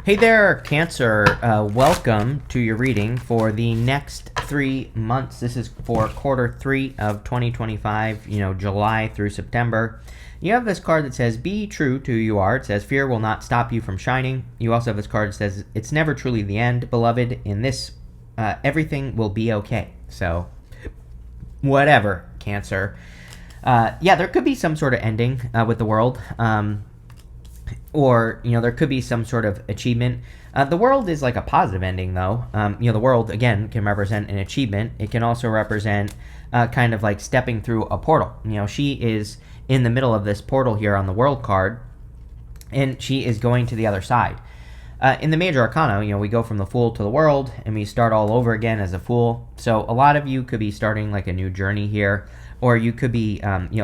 Hey there, Cancer. Welcome to your reading for the next 3 months. This is for quarter 3 of 2025, July through September. You have this card that says, be true to who you are. It says, fear will not stop you from shining. You also have this card that says, it's never truly the end, beloved. In this, everything will be okay. So, whatever, Cancer. There could be some sort of ending with the world. Or, there could be some sort of achievement. The world is like a positive ending, though. The world, again, can represent an achievement. It can also represent kind of like stepping through a portal. She is in the middle of this portal here on the world card, and she is going to the other side. In the major arcana, we go from the fool to the world, and we start all over again as a fool. So a lot of you could be starting like a new journey here. Or you could be,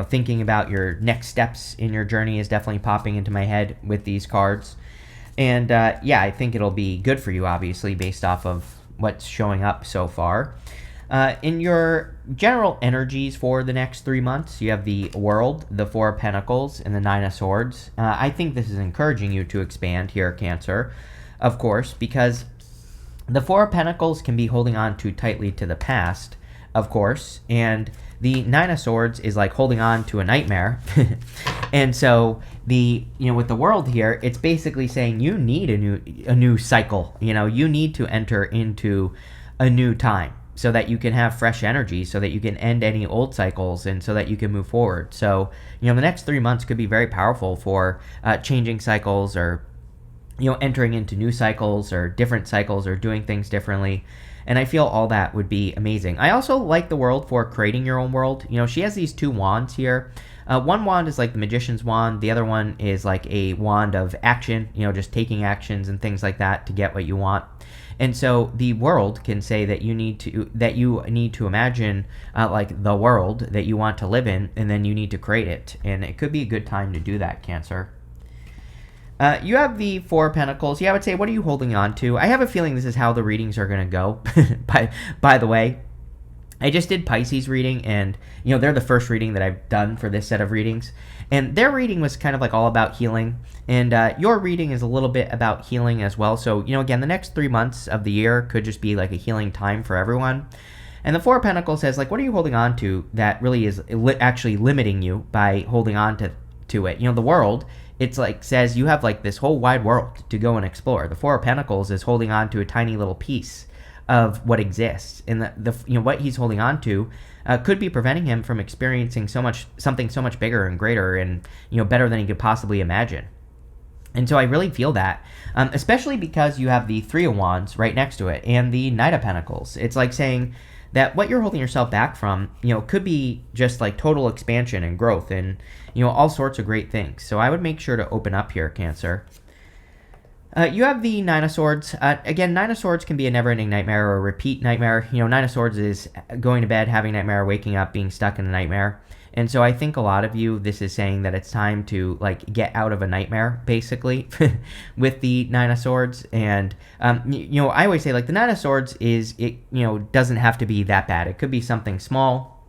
thinking about your next steps in your journey is definitely popping into my head with these cards. And, I think it'll be good for you, obviously, based off of what's showing up so far. In your general energies for the next 3 months, you have the World, the Four of Pentacles, and the Nine of Swords. I think this is encouraging you to expand here, Cancer, of course, because the Four of Pentacles can be holding on too tightly to the past, of course, and the Nine of Swords is like holding on to a nightmare. And so with the world here, it's basically saying you need a new cycle. You need to enter into a new time so that you can have fresh energy, so that you can end any old cycles, and so that you can move forward. So, the next 3 months could be very powerful for changing cycles, or entering into new cycles or different cycles, or doing things differently. And I feel all that would be amazing. I also like the world for creating your own world. She has these 2 wands here. One wand is like the magician's wand. The other one is like a wand of action, just taking actions and things like that to get what you want. And so the world can say that you need to imagine like the world that you want to live in, and then you need to create it. And it could be a good time to do that, Cancer. You have the Four of Pentacles. I would say, what are you holding on to? I have a feeling this is how the readings are going to go. By the way, I just did Pisces reading, and, they're the first reading that I've done for this set of readings. And their reading was kind of like all about healing. And your reading is a little bit about healing as well. So, again, the next 3 months of the year could just be like a healing time for everyone. And the Four of Pentacles says, like, what are you holding on to that really is actually limiting you by holding on to it? The world, it's like says you have like this whole wide world to go and explore. The Four of Pentacles is holding on to a tiny little piece of what exists, and the what he's holding on to could be preventing him from experiencing something so much bigger and greater, and better than he could possibly imagine. And so I really feel that, especially because you have the Three of Wands right next to it and the Knight of Pentacles. It's like saying that what you're holding yourself back from, could be just like total expansion and growth and, all sorts of great things. So I would make sure to open up here, Cancer. You have the Nine of Swords. Again, Nine of Swords can be a never-ending nightmare or a repeat nightmare. Nine of Swords is going to bed, having a nightmare, waking up, being stuck in a nightmare. And so I think a lot of you, this is saying that it's time to like get out of a nightmare, basically, with the Nine of Swords. And, I always say like the Nine of Swords doesn't have to be that bad. It could be something small.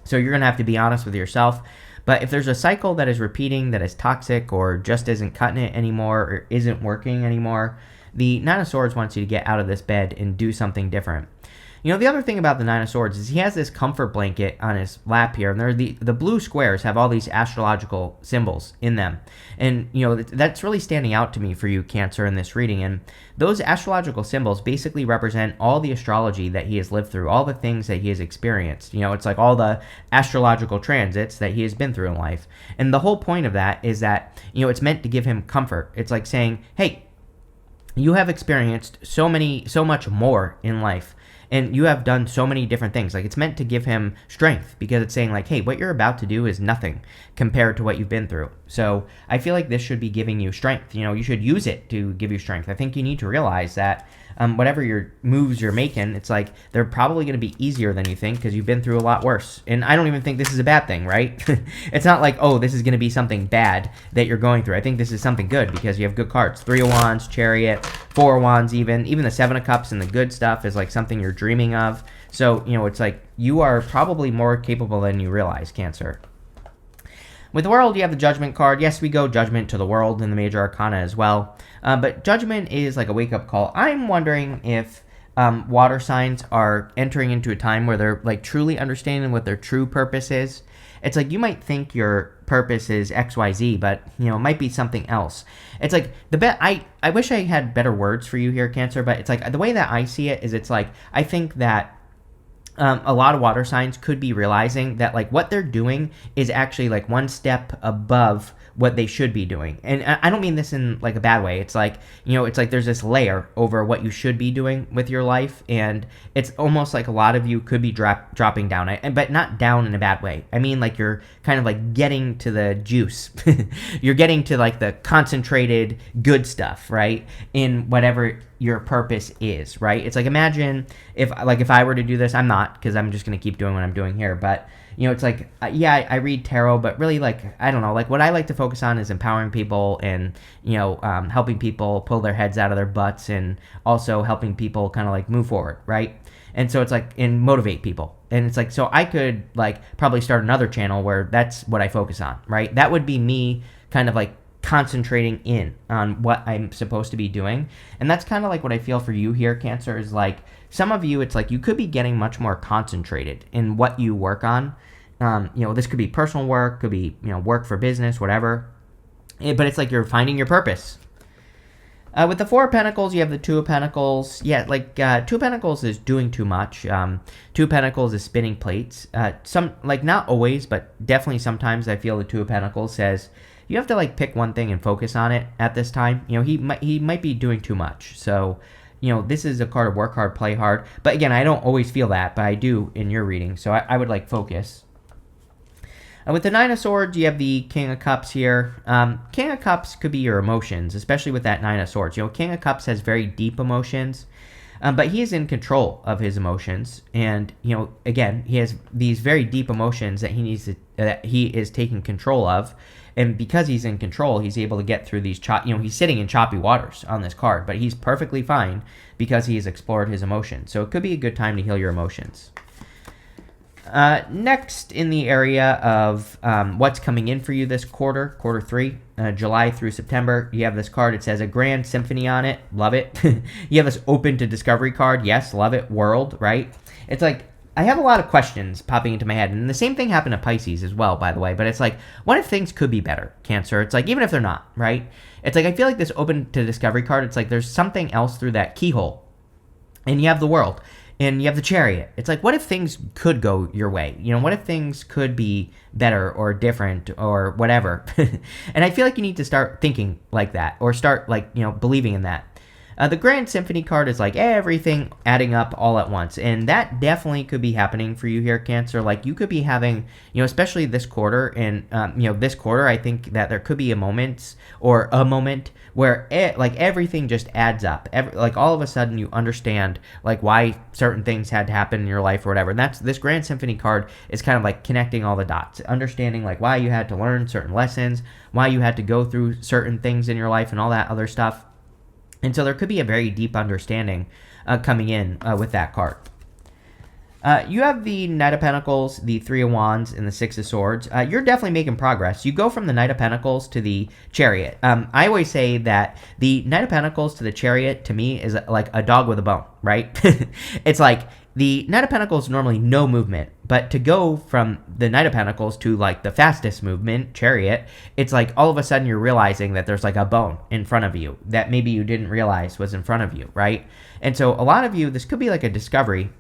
So you're going to have to be honest with yourself. But if there's a cycle that is repeating, that is toxic, or just isn't cutting it anymore, or isn't working anymore, the Nine of Swords wants you to get out of this bed and do something different. The other thing about the Nine of Swords is he has this comfort blanket on his lap here, and the blue squares have all these astrological symbols in them. And, that's really standing out to me for you, Cancer, in this reading. And those astrological symbols basically represent all the astrology that he has lived through, all the things that he has experienced. It's like all the astrological transits that he has been through in life. And the whole point of that is that, it's meant to give him comfort. It's like saying, hey, you have experienced so much more in life. And you have done so many different things. Like, it's meant to give him strength, because it's saying like, hey, what you're about to do is nothing compared to what you've been through. So I feel like this should be giving you strength. You should use it to give you strength. I think you need to realize that whatever your moves you're making, it's like they're probably going to be easier than you think, because you've been through a lot worse. And I don't even think this is a bad thing, right? It's not like, oh, this is going to be something bad that you're going through. I think this is something good, because you have good cards. Three of Wands, Chariot, Four of Wands, even the Seven of Cups and the good stuff is like something you're dreaming of. So, it's like you are probably more capable than you realize, Cancer. With the world, you have the Judgment card. Yes, we go Judgment to the world in the Major Arcana as well. But Judgment is like a wake-up call. I'm wondering if water signs are entering into a time where they're like truly understanding what their true purpose is. It's like you might think your purpose is XYZ, but it might be something else. It's like I wish I had better words for you here, Cancer, but it's like the way that I see it is it's like I think that a lot of water signs could be realizing that like what they're doing is actually like one step above what they should be doing. And I don't mean this in like a bad way. It's like, it's like there's this layer over what you should be doing with your life. And it's almost like a lot of you could be dropping down, but not down in a bad way. I mean, like you're kind of like getting to the juice. You're getting to like the concentrated good stuff, right? In whatever your purpose is, right? It's like, imagine if I were to do this, I'm not, because I'm just going to keep doing what I'm doing here, but it's like, I read tarot, but really like, I don't know, like what I like to focus on is empowering people and, helping people pull their heads out of their butts and also helping people kind of like move forward, right? And so it's like, and motivate people. And it's like, so I could like probably start another channel where that's what I focus on, right? That would be me kind of like concentrating in on what I'm supposed to be doing. And that's kind of like what I feel for you here, Cancer, is like some of you, it's like you could be getting much more concentrated in what you work on. This could be personal work, could be, work for business, whatever. But it's like you're finding your purpose. With the Four of Pentacles, you have the Two of Pentacles. Yeah, like Two of Pentacles is doing too much. Two of Pentacles is spinning plates. Some, like not always, but definitely sometimes I feel the Two of Pentacles says, you have to like pick one thing and focus on it at this time. He might be doing too much. So, this is a card of work hard, play hard. But again, I don't always feel that, but I do in your reading. So I would like focus. With the Nine of Swords, you have the King of Cups here. King of Cups could be your emotions, especially with that Nine of Swords. King of Cups has very deep emotions, but he is in control of his emotions. And, again, he has these very deep emotions that he is taking control of. And because he's in control, he's able to get through these, he's sitting in choppy waters on this card, but he's perfectly fine because he has explored his emotions. So it could be a good time to heal your emotions. Next, in the area of what's coming in for you this quarter 3, July through September, you have this card. It says a Grand Symphony on it. Love it. You have this Open to Discovery card. Yes, love it. World, right? It's like, I have a lot of questions popping into my head. And the same thing happened to Pisces as well, by the way. But it's like, what if things could be better, Cancer? It's like, even if they're not, right? It's like, I feel like this Open to Discovery card, it's like there's something else through that keyhole. And you have the World. And you have the Chariot. It's like, what if things could go your way? What if things could be better or different or whatever? And I feel like you need to start thinking like that or start like, believing in that. The Grand Symphony card is like everything adding up all at once. And that definitely could be happening for you here, Cancer. Like you could be having, especially this quarter. And, this quarter, I think that there could be a moment where like everything just adds up. Like all of a sudden you understand like why certain things had to happen in your life or whatever. And this Grand Symphony card is kind of like connecting all the dots, understanding like why you had to learn certain lessons, why you had to go through certain things in your life and all that other stuff. And so there could be a very deep understanding coming in with that card. You have the Knight of Pentacles, the Three of Wands, and the Six of Swords. You're definitely making progress. You go from the Knight of Pentacles to the Chariot. I always say that the Knight of Pentacles to the Chariot, to me, is like a dog with a bone, right? It's like the Knight of Pentacles normally no movement, but to go from the Knight of Pentacles to like the fastest movement, Chariot, it's like all of a sudden you're realizing that there's like a bone in front of you that maybe you didn't realize was in front of you, right? And so a lot of you, this could be like a discovery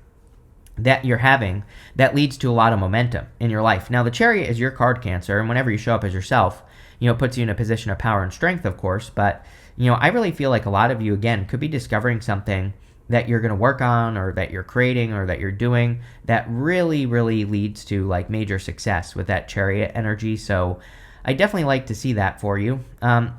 that you're having that leads to a lot of momentum in your life. Now, the Chariot is your card, Cancer, and whenever you show up as yourself, it puts you in a position of power and strength, of course, but, I really feel like a lot of you, again, could be discovering something that you're going to work on or that you're creating or that you're doing that really, really leads to like major success with that Chariot energy. So I definitely like to see that for you.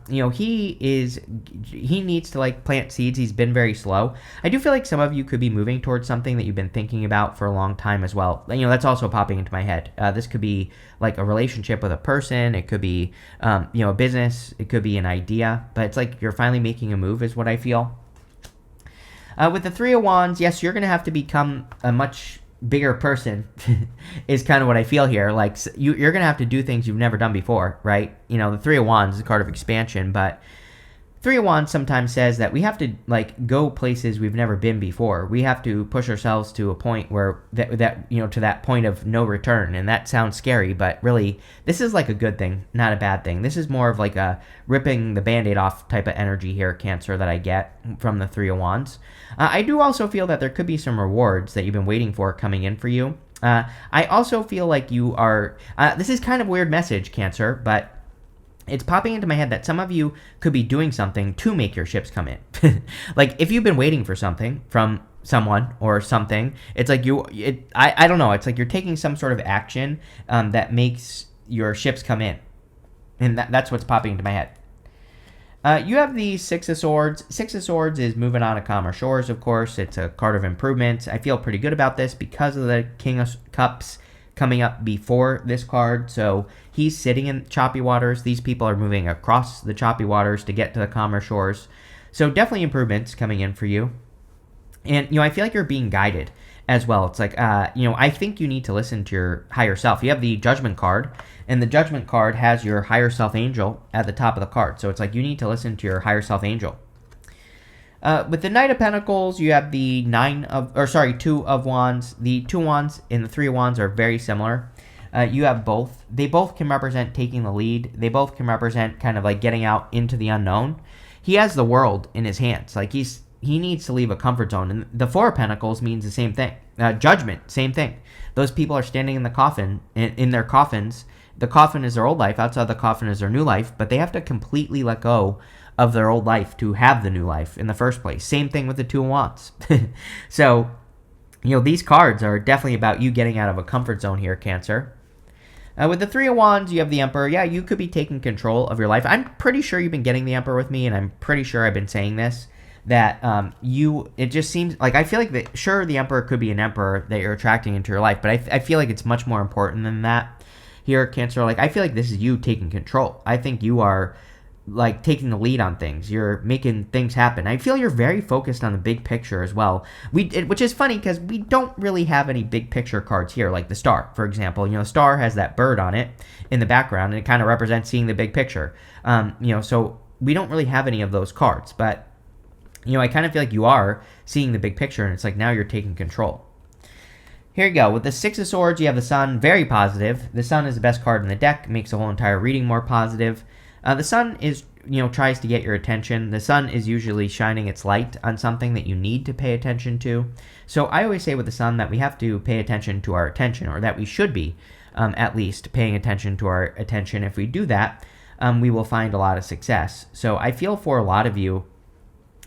He needs to like plant seeds. He's been very slow. I do feel like some of you could be moving towards something that you've been thinking about for a long time as well. That's also popping into my head. This could be like a relationship with a person. It could be, a business. It could be an idea, but it's like you're finally making a move is what I feel. With the Three of Wands, yes, you're going to have to become a much bigger person is kind of what I feel here. Like you're gonna have to do things you've never done before, right? The Three of Wands is a card of expansion, but Three of Wands sometimes says that we have to like go places we've never been before. We have to push ourselves to a point where to that point of no return, and that sounds scary, but really this is like a good thing, not a bad thing. This is more of like a ripping the Band-Aid off type of energy here, Cancer, that I get from the Three of Wands. I do also feel that there could be some rewards that you've been waiting for coming in for you. I also feel like you are. This is kind of a weird message, Cancer, but it's popping into my head that some of you could be doing something to make your ships come in. Like if you've been waiting for something from someone or something, it's like I don't know. It's like you're taking some sort of action that makes your ships come in, and that's what's popping into my head. You have the Six of Swords. Six of Swords is moving on to calmer shores, of course. It's a card of improvement. I feel pretty good about this because of the King of Cups coming up before this card. So he's sitting in choppy waters. These people are moving across the choppy waters to get to the calmer shores. So definitely improvements coming in for you. And, I feel like you're being guided as well. It's like, I think you need to listen to your higher self. You have the Judgment card, and the Judgment card has your higher self angel at the top of the card. So it's like you need to listen to your higher self angel. With the Knight of Pentacles, you have the Two of Wands. The Two Wands and the Three of Wands are very similar. You have both. They both can represent taking the lead. They both can represent kind of like getting out into the unknown. He has the world in his hands. Like he needs to leave a comfort zone. And the Four of Pentacles means the same thing. Judgment, same thing. Those people are standing in the coffin, in their coffins. The coffin is their old life. Outside the coffin is their new life. But they have to completely let go of their old life to have the new life in the first place. Same thing with the Two of Wands. So, these cards are definitely about you getting out of a comfort zone here, Cancer. With the Three of Wands, you have the Emperor. Yeah, you could be taking control of your life. I'm pretty sure you've been getting the Emperor with me, and I'm pretty sure I've been saying this, that it just seems like, I feel like the Emperor could be an emperor that you're attracting into your life, but I feel like it's much more important than that here, Cancer. Like, I feel like this is you taking control. I think you are like taking the lead on things. You're making things happen. I feel you're very focused on the big picture as well. Which is funny because we don't really have any big picture cards here, like the Star, for example. Star has that bird on it in the background, and it kind of represents seeing the big picture. So we don't really have any of those cards, but I kind of feel like you are seeing the big picture, and it's like now you're taking control. Here you go. With the Six of Swords, you have the Sun, very positive. The Sun is the best card in the deck, makes the whole entire reading more positive. The Sun is, tries to get your attention. The Sun is usually shining its light on something that you need to pay attention to. So I always say with the Sun that we have to pay attention to our attention, or that we should be at least paying attention to our attention. If we do that, we will find a lot of success. So I feel for a lot of you,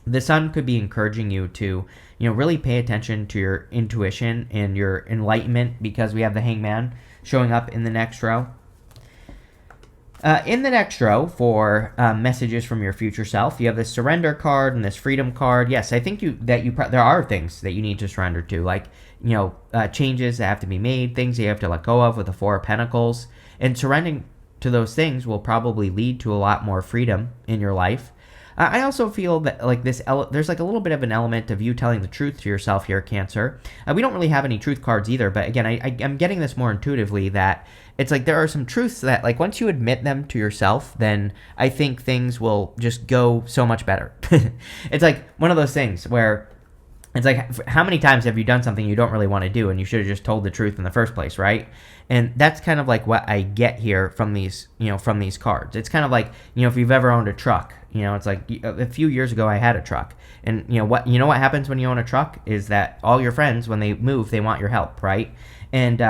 the Sun could be encouraging you to, really pay attention to your intuition and your enlightenment, because we have the Hangman showing up in the next row. In the next row, for messages from your future self, you have this Surrender card and this Freedom card. Yes, I think there are things that you need to surrender to, like changes that have to be made, things that you have to let go of with the Four of Pentacles, and surrendering to those things will probably lead to a lot more freedom in your life. I also feel that like there's like a little bit of an element of you telling the truth to yourself here, Cancer. We don't really have any truth cards either, but again, I'm getting this more intuitively, that it's like there are some truths that like once you admit them to yourself, then I think things will just go so much better. It's like one of those things where it's like, how many times have you done something you don't really want to do and you should have just told the truth in the first place, right? And that's kind of like what I get here from these cards. It's kind of like, if you've ever owned a truck, it's like a few years ago I had a truck. And what happens when you own a truck is that all your friends, when they move, they want your help, right? And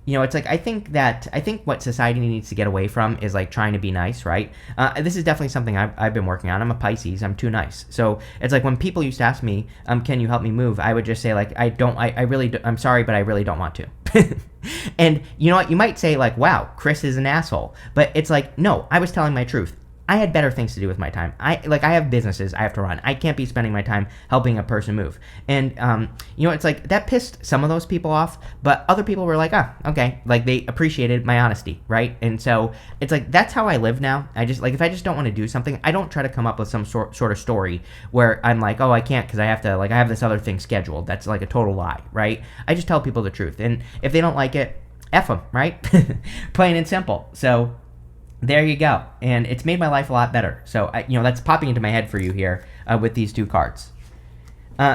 it's like I think what society needs to get away from is like trying to be nice, right? This is definitely something I've been working on. I'm a Pisces. I'm too nice. So it's like when people used to ask me, can you help me move? I would just say like, I'm sorry, but I really don't want to. And you know what? You might say like, wow, Chris is an asshole. But it's like, no, I was telling my truth. I had better things to do with my time. I have businesses I have to run. I can't be spending my time helping a person move. And it's like that pissed some of those people off, but other people were like, oh, okay, like they appreciated my honesty, right? And so it's like that's how I live now. I just like if I just don't want to do something, I don't try to come up with some sort of story where I'm like, oh, I can't because I have to I have this other thing scheduled. That's like a total lie, right? I just tell people the truth, and if they don't like it, F them, right? Plain and simple. So there you go. And it's made my life a lot better. So, that's popping into my head for you here with these two cards.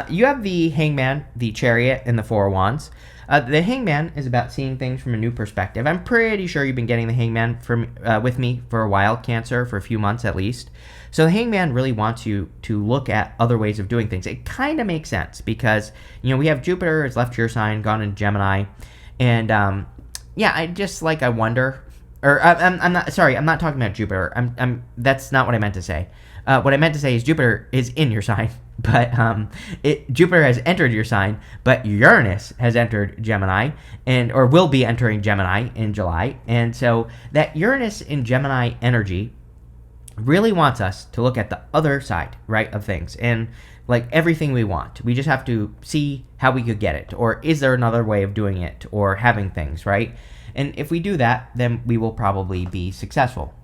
You have the Hangman, the Chariot, and the Four of Wands. The Hangman is about seeing things from a new perspective. I'm pretty sure you've been getting the Hangman with me for a while, Cancer, for a few months at least. So the Hangman really wants you to look at other ways of doing things. It kind of makes sense because, we have Jupiter has left your sign, gone into Gemini. And, I wonder... Or I'm not sorry. I'm not talking about Jupiter. That's not what I meant to say. What I meant to say is Jupiter is in your sign, but Jupiter has entered your sign, but Uranus has entered Gemini or will be entering Gemini in July, and so that Uranus in Gemini energy really wants us to look at the other side, right, of things and like everything we want. We just have to see how we could get it, or is there another way of doing it, or having things, right? And if we do that, then we will probably be successful.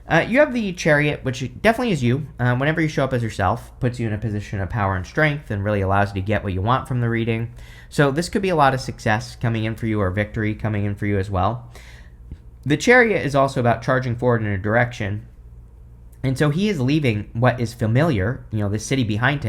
You have the Chariot, which definitely is you. Whenever you show up as yourself, puts you in a position of power and strength and really allows you to get what you want from the reading. So this could be a lot of success coming in for you or victory coming in for you as well. The Chariot is also about charging forward in a direction. And so he is leaving what is familiar, the city behind.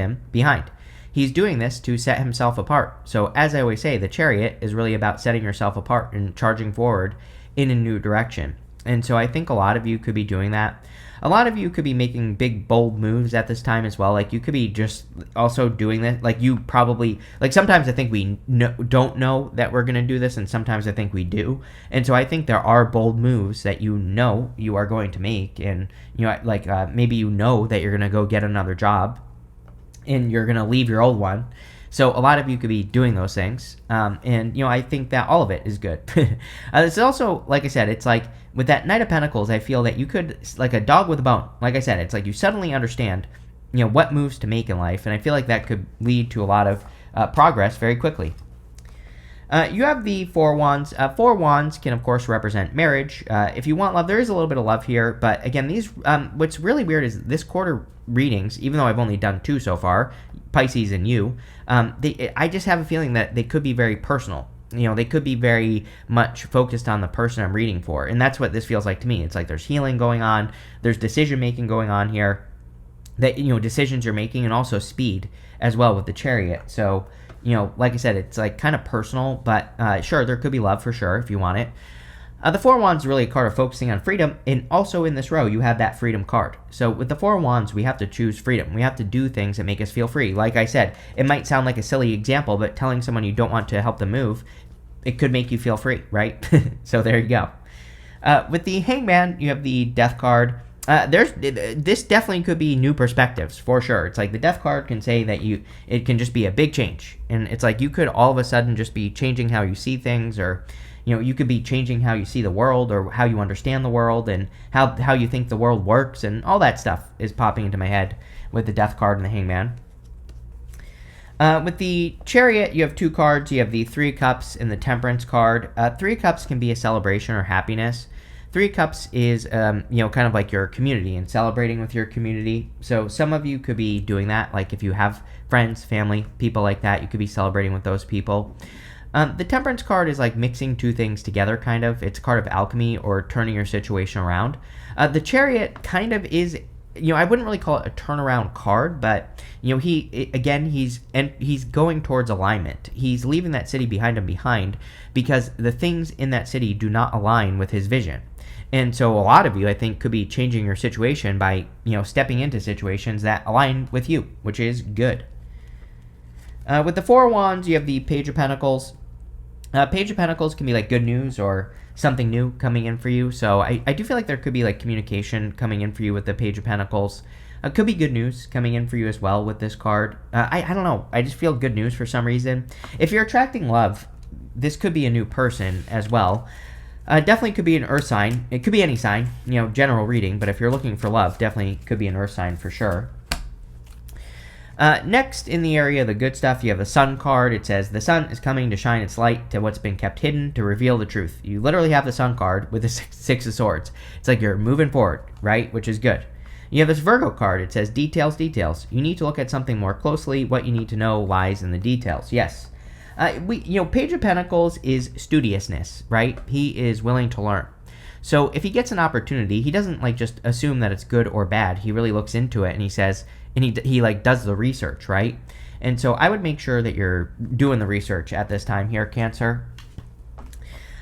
He's doing this to set himself apart. So as I always say, the Chariot is really about setting yourself apart and charging forward in a new direction. And so I think a lot of you could be doing that. A lot of you could be making big, bold moves at this time as well. Like you could be just also doing this. Like you probably, sometimes I think we don't know that we're going to do this, and sometimes I think we do. And so I think there are bold moves that you are going to make. And, maybe that you're going to go get another job and you're going to leave your old one. So a lot of you could be doing those things. I think that all of it is good. It's also, like I said, it's like with that Knight of Pentacles, I feel that you could, like a dog with a bone. Like I said, it's like you suddenly understand, what moves to make in life. And I feel like that could lead to a lot of progress very quickly. You have the Four Wands. Four Wands can, of course, represent marriage. If you want love, there is a little bit of love here. But again, these what's really weird is this quarter readings, even though I've only done 2 so far, Pisces and you, I just have a feeling that they could be very personal. They could be very much focused on the person I'm reading for. And that's what this feels like to me. It's like there's healing going on. There's decision-making going on here. That, decisions you're making, and also speed as well with the Chariot. So, like I said, it's like kind of personal, but sure, there could be love for sure if you want it. The Four of Wands is really a card of focusing on freedom, and also in this row, you have that freedom card. So with the Four of Wands, we have to choose freedom. We have to do things that make us feel free. Like I said, it might sound like a silly example, but telling someone you don't want to help them move, it could make you feel free, right? So there you go. With the Hangman, you have the Death card. This definitely could be new perspectives for sure. It's like the Death card can say that it can just be a big change, and it's like you could all of a sudden just be changing how you see things, or you could be changing how you see the world or how you understand the world and how you think the world works, and all that stuff is popping into my head with the Death card and the Hangman. With the Chariot, you have 2 cards. You have the 3 of Cups and the Temperance card. 3 of Cups can be a celebration or happiness. 3 of Cups is, kind of like your community and celebrating with your community. So some of you could be doing that. Like if you have friends, family, people like that, you could be celebrating with those people. The Temperance card is like mixing 2 things together, kind of. It's a card of alchemy or turning your situation around. The Chariot kind of is, I wouldn't really call it a turnaround card, but, he's going towards alignment. He's leaving that city behind because the things in that city do not align with his vision. And so a lot of you, I think, could be changing your situation by, stepping into situations that align with you, which is good. With the Four of Wands, you have the Page of Pentacles. Page of Pentacles can be like good news or something new coming in for you. So I do feel like there could be like communication coming in for you with the Page of Pentacles. Could be good news coming in for you as well with this card. I don't know. I just feel good news for some reason. If you're attracting love, this could be a new person as well. Definitely could be an earth sign. It could be any sign, general reading, but if you're looking for love, definitely could be an earth sign for sure. Next, in the area of the good stuff, you have the sun card. It says, the sun is coming to shine its light to what's been kept hidden, to reveal the truth. You literally have the sun card with the six of swords. It's like you're moving forward, right? Which is good. You have this Virgo card. It says, details, details. You need to look at something more closely. What you need to know lies in the details. Yes. Page of Pentacles is studiousness, right? He is willing to learn. So if he gets an opportunity, he doesn't just assume that it's good or bad. He really looks into it and he says, and he does the research, right? And so I would make sure that you're doing the research at this time here, Cancer.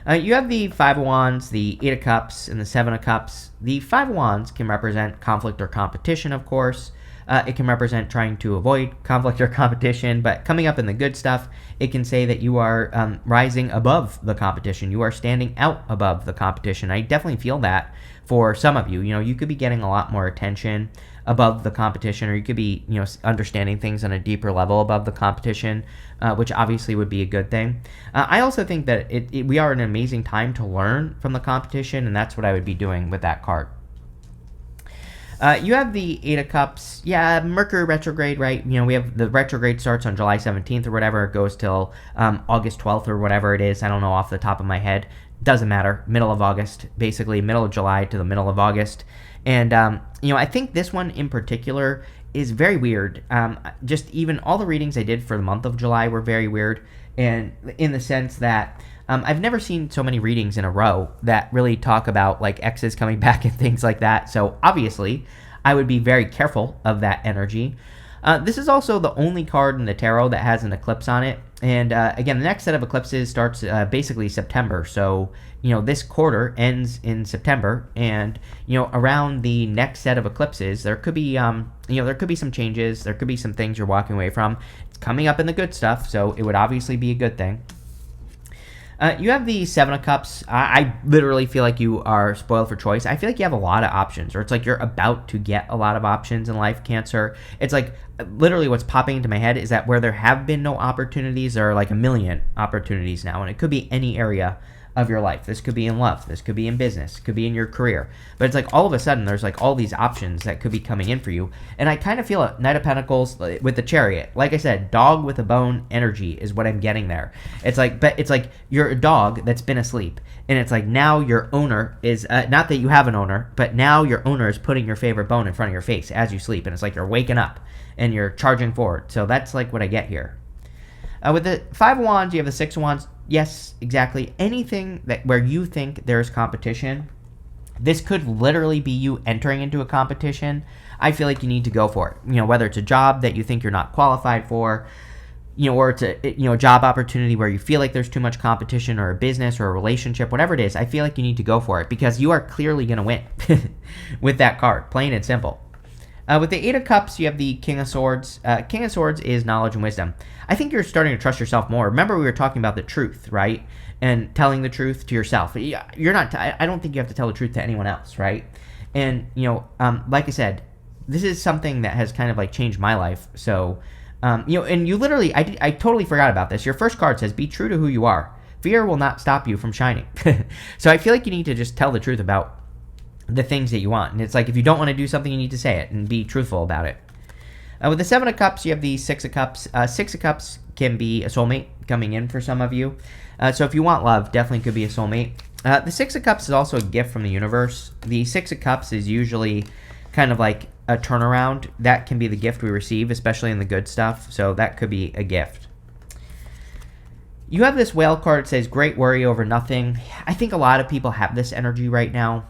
You have the Five of Wands, the Eight of Cups, and the Seven of Cups. The Five of Wands can represent conflict or competition, of course. It can represent trying to avoid conflict or competition, but coming up in the good stuff, it can say that you are rising above the competition. You are standing out above the competition. I definitely feel that for some of you. You could be getting a lot more attention above the competition, or you could be, understanding things on a deeper level above the competition, which obviously would be a good thing. I also think that we are in an amazing time to learn from the competition, and that's what I would be doing with that card. You have the Eight of Cups. Yeah, Mercury retrograde, right? We have the retrograde starts on July 17th or whatever. It goes till August 12th or whatever it is. I don't know off the top of my head. Doesn't matter. Middle of August, basically middle of July to the middle of August. And, I think this one in particular is very weird. Just even all the readings I did for the month of July were very weird. And in the sense that I've never seen so many readings in a row that really talk about exes coming back and things like that. So obviously, I would be very careful of that energy. This is also the only card in the tarot that has an eclipse on it. And again, the next set of eclipses starts basically September. So, this quarter ends in September. And, around the next set of eclipses, there could be, there could be some changes. There could be some things you're walking away from. It's coming up in the good stuff, so it would obviously be a good thing. You have the Seven of Cups. I literally feel like you are spoiled for choice. I feel like you have a lot of options, or it's like you're about to get a lot of options in life, Cancer. It's like literally what's popping into my head is that where there have been no opportunities, there are a million opportunities now, and it could be any area of your life. This could be in love. This could be in business. It could be in your career. But it's all of a sudden there's all these options that could be coming in for you. And I kind of feel a Knight of Pentacles with the Chariot. Like I said, dog with a bone energy is what I'm getting there. But it's like you're a dog that's been asleep. And it's now your owner is, not that you have an owner, but now your owner is putting your favorite bone in front of your face as you sleep. And it's you're waking up and you're charging forward. So that's what I get here. With the Five of Wands, you have the Six of Wands. Yes, exactly. Anything where you think there's competition, this could literally be you entering into a competition. I feel like you need to go for it. Whether it's a job that you think you're not qualified for, or it's a job opportunity where you feel like there's too much competition, or a business or a relationship, whatever it is, I feel like you need to go for it because you are clearly going to win with that card, plain and simple. With the Eight of Cups, you have the King of Swords. King of Swords is knowledge and wisdom. I think you're starting to trust yourself more. Remember, we were talking about the truth, right? And telling the truth to yourself. You're not. I don't think you have to tell the truth to anyone else, right? And like I said, this is something that has kind of changed my life. So, and you literally, I totally forgot about this. Your first card says, "Be true to who you are. Fear will not stop you from shining." So I feel like you need to just tell the truth about the things that you want. And it's if you don't want to do something, you need to say it and be truthful about it. With the Seven of Cups, you have the Six of Cups. Six of Cups can be a soulmate coming in for some of you. So if you want love, definitely could be a soulmate. The Six of Cups is also a gift from the universe. The Six of Cups is usually kind of like a turnaround. That can be the gift we receive, especially in the good stuff. So that could be a gift. You have this Whale card. It says, great worry over nothing. I think a lot of people have this energy right now.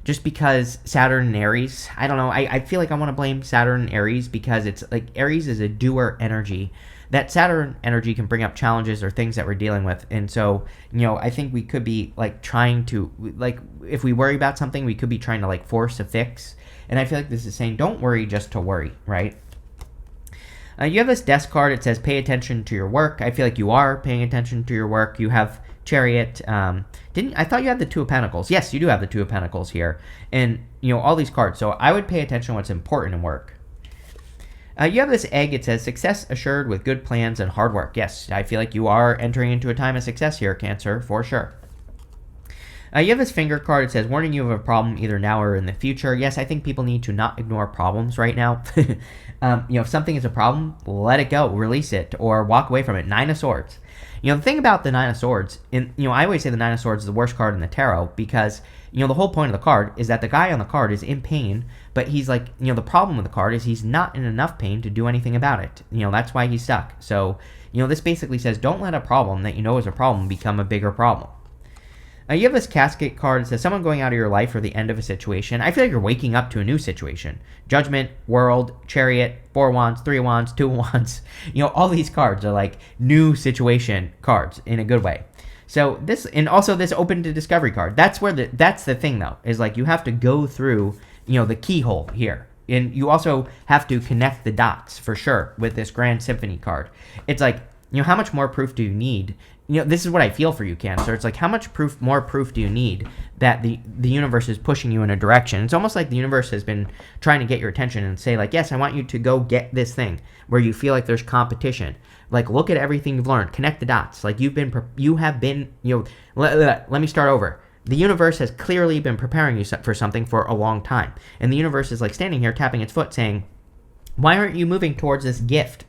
Just because Saturn and Aries, I don't know, I feel like I want to blame Saturn and Aries because it's Aries is a doer energy. That Saturn energy can bring up challenges or things that we're dealing with. And so, I think we could be trying to, if we worry about something, we could be trying to force a fix. And I feel like this is saying, don't worry just to worry, right? You have this Death card. It says, pay attention to your work. I feel like you are paying attention to your work. You have Chariot. I thought you had the Two of Pentacles. Yes, you do have the Two of Pentacles here. And, all these cards. So I would pay attention to what's important in work. You have this Egg. It says, success assured with good plans and hard work. Yes, I feel like you are entering into a time of success here, Cancer, for sure. You have this finger card. It says, warning you of a problem either now or in the future. Yes, I think people need to not ignore problems right now. If something is a problem, let it go, release it, or walk away from it. Nine of Swords. The thing about the Nine of Swords, I always say the Nine of Swords is the worst card in the tarot because, the whole point of the card is that the guy on the card is in pain, but he's like, the problem with the card is he's not in enough pain to do anything about it. That's why he's stuck. So, this basically says don't let a problem that you know is a problem become a bigger problem. You have this casket card. It says someone going out of your life or the end of a situation. I feel like you're waking up to a new situation. Judgment, World, Chariot, 4 Wands, 3 Wands, 2 Wands. All these cards are like new situation cards in a good way. So this, and also this open to discovery card. That's the thing though, is like you have to go through, the keyhole here. And you also have to connect the dots for sure with this Grand Symphony card. It's like, how much more proof do you need? This is what I feel for you, Cancer. It's like, how much more proof do you need that the universe is pushing you in a direction? It's almost like the universe has been trying to get your attention and say, like, yes, I want you to go get this thing where you feel like there's competition. Like, look at everything you've learned. Connect the dots. Like, you have been, let me start over. The universe has clearly been preparing you for something for a long time. And the universe is like standing here tapping its foot saying, why aren't you moving towards this gift?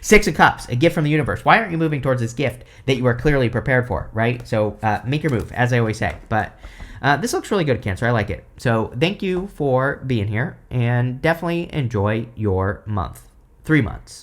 6 of Cups, a gift from the universe. Why aren't you moving towards this gift that you are clearly prepared for, right? So make your move, as I always say. But this looks really good, Cancer. I like it. So thank you for being here, and definitely enjoy your month. 3 months.